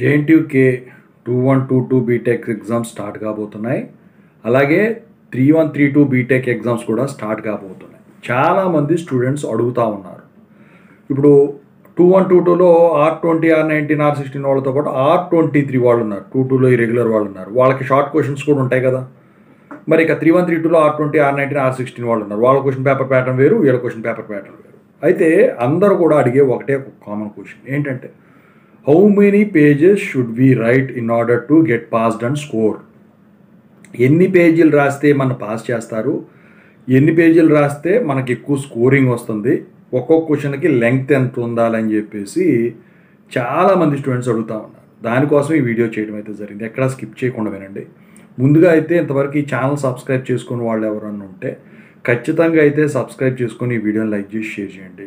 JNTUK 2122 BTech exams start కాబోతున్నాయి. అలాగే 3132 BTech exams కూడా స్టార్ట్ కాబోతున్నాయి. చాలామంది స్టూడెంట్స్ అడుగుతూ ఉన్నారు. ఇప్పుడు 2122లో R20, R19, R16 వాళ్ళతో పాటు R23 వాళ్ళు ఉన్నారు. 22లో రెగ్యులర్ వాళ్ళు ఉన్నారు. వాళ్ళకి షార్ట్ క్వశ్చన్స్ కూడా ఉంటాయి కదా. మరి ఇక 3132లో R20, R19, R16 వాళ్ళు ఉన్నారు. వాళ్ళ క్వశ్చన్ పేపర్ ప్యాటర్న్ వేరు, వీళ్ళ క్వశ్చన్ పేపర్ ప్యాటర్న్ వేరు. అయితే అందరూ కూడా అడిగే ఒకటే కామన్ క్వశ్చన్ ఏంటంటే, how many pages should we write in order to get passed and score? ఎన్ని పేజీలు రాస్తే మన పాస్ చేస్తారు, ఎన్ని పేజీలు రాస్తే మనకి ఎక్కువ స్కోరింగ్ వస్తుంది, ఒక్కొక్క క్వశ్చన్కి లెంగ్త్ ఎంత ఉండాలని చెప్పేసి చాలామంది స్టూడెంట్స్ అడుగుతూ ఉన్నారు. దానికోసం ఈ వీడియో చేయడం అయితే జరిగింది. ఎక్కడా స్కిప్ చేయకుండా వినండి. ముందుగా అయితే ఇంతవరకు ఈ ఛానల్ సబ్స్క్రైబ్ చేసుకుని వాళ్ళు ఎవరన్నా ఉంటే ఖచ్చితంగా అయితే సబ్స్క్రైబ్ చేసుకొని ఈ వీడియోని లైక్ చేసి షేర్ చేయండి.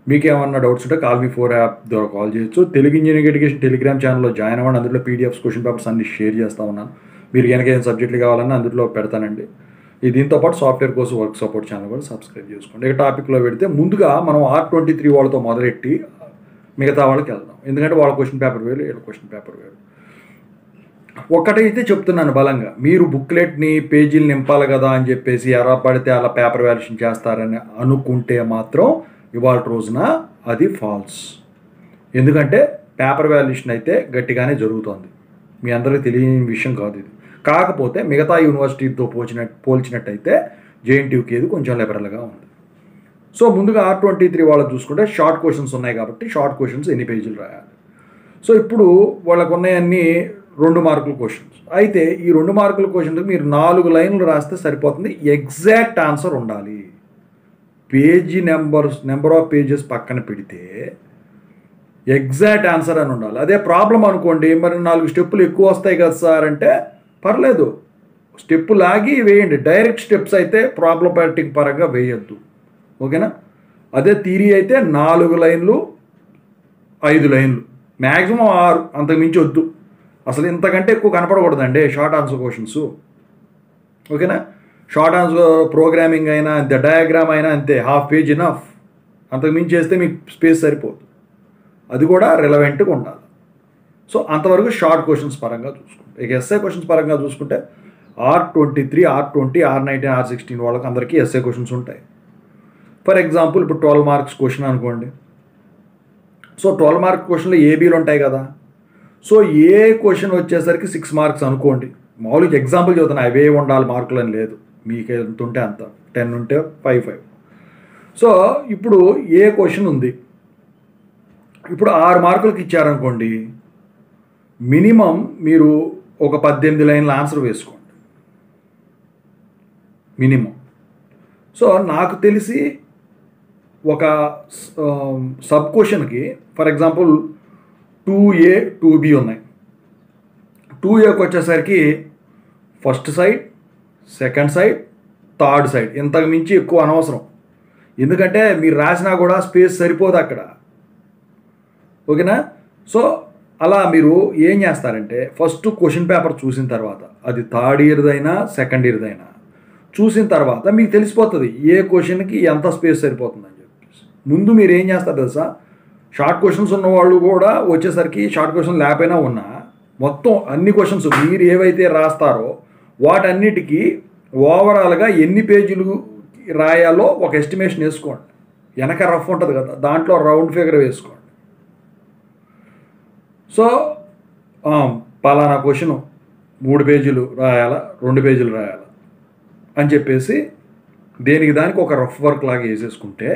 మీకు ఏమన్నా డౌట్స్ ఉంటే కాల్ మీ 4 యాప్ ద్వారా కాల్ చేయొచ్చు. తెలుగు ఇంజనీరింగ్ ఎడ్యుకేషన్ టెలిగ్రామ్ ఛానల్లో జాయిన్ అవ్వండి. అందులో పీడిఎఫ్స్, క్వశ్చన్ పేపర్స్ అన్ని షేర్ చేస్తూ ఉన్నాను. మీరు కనుక ఏం సబ్జెక్టులు కావాలన్నా అందులో పెడతానండి. దీంతో పాటు software course work support channel కూడా సబ్స్క్రైబ్ చేసుకోండి. ఇక టాపిక్లో పెడితే ముందుగా మనం R23 వాళ్ళతో మొదలెట్టి మిగతా వాళ్ళకి వెళ్దాం. ఎందుకంటే వాళ్ళ క్వశ్చన్ పేపర్ వేరు, వీళ్ళ క్వశ్చన్ పేపర్ వేరు. ఒకటైతే చెప్తున్నాను బలంగా, మీరు బుక్లెట్ని పేజీలు నింపాలి కదా అని చెప్పేసి ఎలా పడితే అలా పేపర్ వాల్యుయేషన్ చేస్తారని అనుకుంటే మాత్రం ఇవాళ రోజున అది ఫాల్స్. ఎందుకంటే పేపర్ వాల్యుయేషన్ అయితే గట్టిగానే జరుగుతుంది. మీ అందరికీ తెలియని విషయం కాదు ఇది. కాకపోతే మిగతా యూనివర్సిటీతో పోల్చినట్టయితే జేఎన్టీయూకేది కొంచెం లిబరల్గా ఉంది. సో ముందుగా R23 వాళ్ళు చూసుకుంటే షార్ట్ క్వశ్చన్స్ ఉన్నాయి కాబట్టి షార్ట్ క్వశ్చన్స్ ఎన్ని పేజీలు రాయాలి. సో ఇప్పుడు వాళ్ళకు ఉన్నాయన్నీ 2 మార్కుల క్వశ్చన్స్. అయితే ఈ 2 మార్కుల క్వశ్చన్కి మీరు 4 లైన్లు రాస్తే సరిపోతుంది. ఎగ్జాక్ట్ ఆన్సర్ ఉండాలి. పేజీ నెంబర్ ఆఫ్ పేజెస్ పక్కన పెడితే ఎగ్జాక్ట్ ఆన్సర్ అని ఉండాలి. అదే ప్రాబ్లం అనుకోండి, మరి 4 స్టెప్పులు ఎక్కువ వస్తాయి కదా సార్ అంటే పర్లేదు, స్టెప్పు లాగి వేయండి. డైరెక్ట్ స్టెప్స్ అయితే ప్రాబ్లమాటిక్ పరంగా వేయద్దు. ఓకేనా? అదే థియరీ అయితే 4 లైన్లు, 5 లైన్లు, మ్యాక్సిమం 6, అంతకుమించి వద్దు. అసలు ఇంతకంటే ఎక్కువ కనపడకూడదండి షార్ట్ ఆన్సర్ క్వశ్చన్స్. ఓకేనా? షార్ట్ ఆన్సర్ ప్రోగ్రామింగ్ అయినా అంతే, డయాగ్రామ్ అయినా అంతే, హాఫ్ పేజ్ ఇనఫ్. అంతకుమించి చేస్తే మీకు స్పేస్ సరిపోదు. అది కూడా రిలవెంట్గా ఉండాలి. సో అంతవరకు షార్ట్ క్వశ్చన్స్ పరంగా చూసుకుంటే, ఇక ఎస్ఏ క్వశ్చన్స్ పరంగా చూసుకుంటే R23, R20, R19, R16 వాళ్ళకి అందరికీ ఎస్ఏ క్వశ్చన్స్ ఉంటాయి. ఫర్ ఎగ్జాంపుల్ ఇప్పుడు 12 మార్క్స్ క్వశ్చన్ అనుకోండి. సో 12 మార్క్స్ క్వశ్చన్లో ఏబీలు ఉంటాయి కదా. సో ఏ క్వశ్చన్ వచ్చేసరికి 6 మార్క్స్ అనుకోండి. మామూలుగా ఎగ్జాంపుల్ చెబుతున్నా, అవే ఉండాలి మార్కులు అని లేదు. మీకు ఎంత ఉంటే అంత, 10 ఉంటే 5. సో ఇప్పుడు ఏ క్వశ్చన్ ఉంది, ఇప్పుడు 6 మార్కులకి ఇచ్చారనుకోండి, మినిమం మీరు ఒక 18 లైన్ల ఆన్సర్ వేసుకోండి మినిమం. సో నాకు తెలిసి ఒక సబ్ క్వశ్చన్కి ఫర్ ఎగ్జాంపుల్ 2A, 2B ఉన్నాయి. 2Aకి వచ్చేసరికి first side, second side, third side, ఇంతకు మించి ఎక్కువ అనవసరం. ఎందుకంటే మీరు రాసినా కూడా స్పేస్ సరిపోదు అక్కడ. ఓకేనా? సో అలా మీరు ఏం చేస్తారంటే, ఫస్ట్ క్వశ్చన్ పేపర్ చూసిన తర్వాత, అది థర్డ్ ఇయర్దైనా సెకండ్ ఇయర్దైనా చూసిన తర్వాత మీకు తెలిసిపోతుంది ఏ క్వశ్చన్కి ఎంత స్పేస్ సరిపోతుందని చెప్పేసి. ముందు మీరు ఏం చేస్తారు తెలుసా, షార్ట్ క్వశ్చన్స్ ఉన్నవాళ్ళు కూడా వచ్చేసరికి షార్ట్ క్వశ్చన్ లేకపోయినా ఉన్నా మొత్తం అన్ని క్వశ్చన్స్ మీరు ఏవైతే రాస్తారో వాటన్నిటికీ ఓవరాల్గా ఎన్ని పేజీలు రాయాలో ఒక ఎస్టిమేషన్ వేసుకోండి. వెనక రఫ్ ఉంటుంది కదా, దాంట్లో రౌండ్ ఫిగర్ వేసుకోండి. సో పలానా క్వశ్చన్ 3 పేజీలు రాయాలా, 2 పేజీలు రాయాలా అని చెప్పేసి దేనికి దానికి ఒక రఫ్ వర్క్ లాగా వేసేసుకుంటే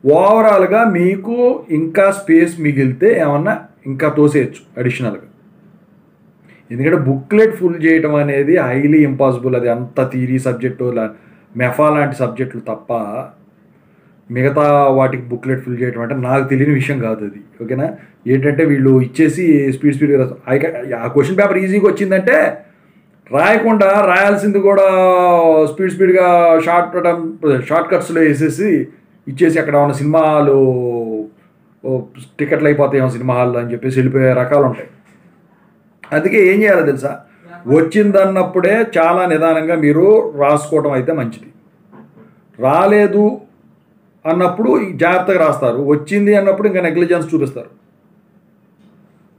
ఓవరాల్గా మీకు ఇంకా స్పేస్ మిగిలితే ఏమన్నా ఇంకా తోసేయచ్చు అడిషనల్గా. ఎందుకంటే బుక్లెట్ ఫుల్ చేయడం అనేది హైలీ ఇంపాసిబుల్. అది అంత థియరీ సబ్జెక్టు, మెఫా లాంటి సబ్జెక్టులు తప్ప మిగతా వాటికి బుక్లెట్ ఫుల్ చేయడం అంటే నాకు తెలియని విషయం కాదు అది. ఓకేనా? ఏంటంటే వీళ్ళు ఇచ్చేసి స్పీడ్గా ఆ క్వశ్చన్ పేపర్ ఈజీగా వచ్చిందంటే రాయకుండా రాయాల్సింది కూడా స్పీడ్గా షార్ట్ కట్స్లో వేసేసి ఇచ్చేసి అక్కడ ఉన్న సినిమాలు టికెట్లు అయిపోతాయేమో సినిమా హాల్లో అని చెప్పేసి వెళ్ళిపోయే రకాలు ఉంటాయి. అందుకే ఏం చేయాలో తెలుసా, వచ్చిందన్నప్పుడే చాలా నిదానంగా మీరు రాసుకోవడం అయితే మంచిది. రాలేదు అన్నప్పుడు జాగ్రత్తగా రాస్తారు, వచ్చింది అన్నప్పుడు ఇంకా నెగ్లిజెన్స్ చూపిస్తారు.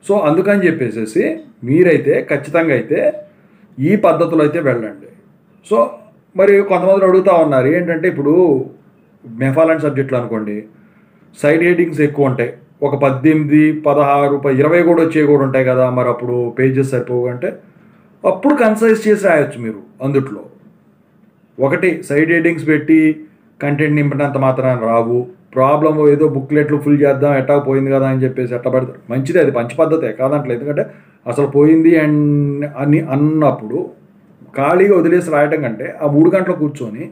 సో అందుకని చెప్పేసి మీరైతే ఖచ్చితంగా అయితే ఈ పద్ధతిలో అయితే వెళ్ళండి. సో మరి కొంతమంది అడుగుతూ ఉన్నారు ఏంటంటే, ఇప్పుడు మెఫా లాంటి సబ్జెక్టులు అనుకోండి, సైడ్ హెడ్డింగ్స్ ఎక్కువ ఉంటాయి. ఒక 18, 16, 20 కూడా వచ్చేవి కూడా ఉంటాయి కదా, మరి అప్పుడు పేజెస్ సరిపోవు అంటే అప్పుడు కన్సైజ్ చేసి రాయొచ్చు మీరు. అందుట్లో ఒకటి సైడ్ హెడ్డింగ్స్ పెట్టి కంటెంట్ నింపినంత మాత్రాన రావు. ప్రాబ్లమ్ ఏదో బుక్లెట్లు ఫుల్ చేద్దాం ఎట్టా పోయింది కదా అని చెప్పేసి ఎట్ట పడతారు. మంచిది, అది మంచి పద్ధతే కాదంటలేదు. ఎందుకంటే అసలు పోయింది అని అన్నప్పుడు ఖాళీగా వదిలేసి రాయటం కంటే ఆ 3 గంటలు కూర్చొని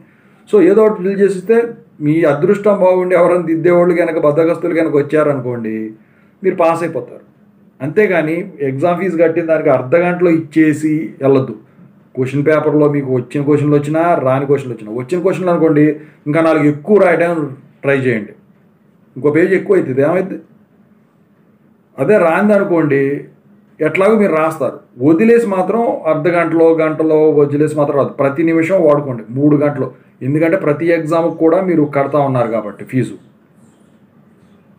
సో ఏదో ఒకటి ఫిల్ చేసిస్తే మీ అదృష్టం బాగుండి ఎవరైనా దిద్దేవాళ్ళు కనుక బద్దగస్తులు కనుక వచ్చారనుకోండి, మీరు పాస్ అయిపోతారు. అంతేగాని ఎగ్జామ్ ఫీజు కట్టిన దానికి అర్ధ గంటలో ఇచ్చేసి వెళ్ళొద్దు. క్వశ్చన్ పేపర్లో మీకు వచ్చిన క్వశ్చన్లు వచ్చినా రాని క్వశ్చన్లు వచ్చినా, వచ్చిన క్వశ్చన్లు అనుకోండి ఇంకా 4 ఎక్కువ రాయడం ట్రై చేయండి. ఇంకో పేజీ ఎక్కువ అవుతుంది, ఏమైంది? అదే రాంది అనుకోండి ఎట్లాగో మీరు రాస్తారు. వదిలేసి మాత్రం అర్ధ గంటలో వదిలేసి మాత్రం రాదు. ప్రతి నిమిషం వాడుకోండి 3 గంటలు. ఎందుకంటే ప్రతి ఎగ్జామ్కి కూడా మీరు కడతా ఉన్నారు కాబట్టి ఫీజు.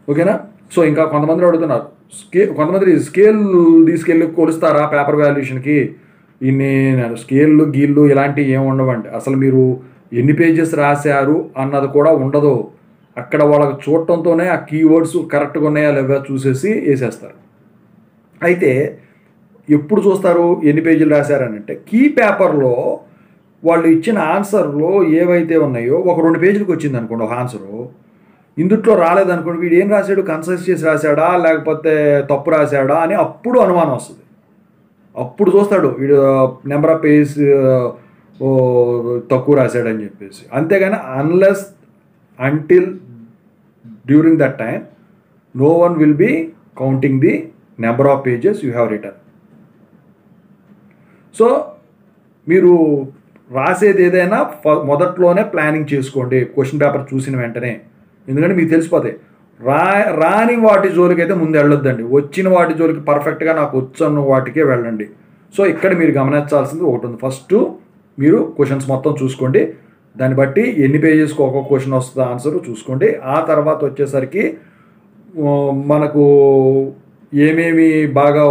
ఓకేనా? సో ఇంకా కొంతమంది అడుగుతున్నారు, కొంతమంది స్కేల్ తీసుకెళ్ళి కొలుస్తారా పేపర్ వాల్యుయేషన్కి? ఇన్ని స్కేళ్ళు గీళ్ళు ఇలాంటివి ఏమి ఉండవండి. అసలు మీరు ఎన్ని పేజెస్ రాశారు అన్నది కూడా ఉండదు. అక్కడ వాళ్ళకి చూడటంతోనే ఆ కీవర్డ్స్ కరెక్ట్గా ఉన్నాయా లేవా చూసేసి వేసేస్తారు. అయితే ఎప్పుడు చూస్తారు ఎన్ని పేజీలు రాశారని అంటే, కీ పేపర్లో వాళ్ళు ఇచ్చిన ఆన్సర్లో ఏవైతే ఉన్నాయో ఒక 2 పేజీలకు వచ్చింది అనుకోండి ఒక ఆన్సరు, ఇందుట్లో రాలేదనుకోండి వీడు ఏం రాశాడు, కన్సైజ్ చేసి రాశాడా లేకపోతే తప్పు రాశాడా అని అప్పుడు అనుమానం వస్తుంది. అప్పుడు చూస్తాడు వీడు నెంబర్ ఆఫ్ పేజ్ తక్కువ రాశాడని చెప్పేసి. అంతేగాని unless until during that time no one will be counting the number of pages you have written. So మీరు రాసేది ఏదైనా మొదట్లోనే ప్లానింగ్ చేసుకోండి క్వశ్చన్ పేపర్ చూసిన వెంటనే. ఎందుకంటే మీకు తెలిసిపోతాయి. రాని వాటి జోలికి అయితే ముందు వెళ్ళొద్దండి. వచ్చిన వాటి జోలికి పర్ఫెక్ట్గా నాకు వచ్చన్న వాటికే వెళ్ళండి. సో ఇక్కడ మీరు గమనించాల్సింది ఒకటి ఉంది. ఫస్ట్ మీరు క్వశ్చన్స్ మొత్తం చూసుకోండి. దాన్ని బట్టి ఎన్ని పేజెస్కి ఒక్కొక్క క్వశ్చన్ వస్తుందో ఆన్సర్ చూసుకోండి. ఆ తర్వాత వచ్చేసరికి మనకు ఏమేమి బాగా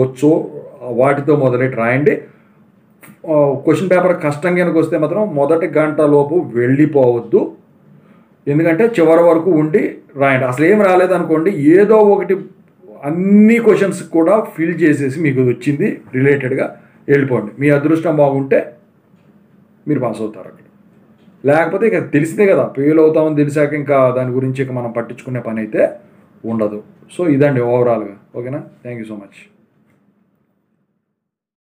వచ్చో వాటితో మొదలెట్టి రాయండి. క్వశ్చన్ పేపర్ కష్టం కనుక వస్తే మాత్రం మొదటి గంట లోపు వెళ్ళిపోవద్దు. ఎందుకంటే చివరి వరకు ఉండి రాయండి. అసలు ఏం రాలేదనుకోండి, ఏదో ఒకటి అన్ని క్వశ్చన్స్ కూడా ఫిల్ చేసేసి మీకు వచ్చింది రిలేటెడ్గా వెళ్ళిపోండి. మీ అదృష్టం బాగుంటే మీరు పాస్ అవుతారు అక్కడ. లేకపోతే ఇక తెలిసిందే కదా, ఫెయిల్ అవుతామని తెలిసాక ఇంకా దాని గురించి ఇక మనం పట్టించుకునే పని అయితే ఉండదు. సో ఇదండి ఓవరాల్గా. ఓకేనా? Thank you so much.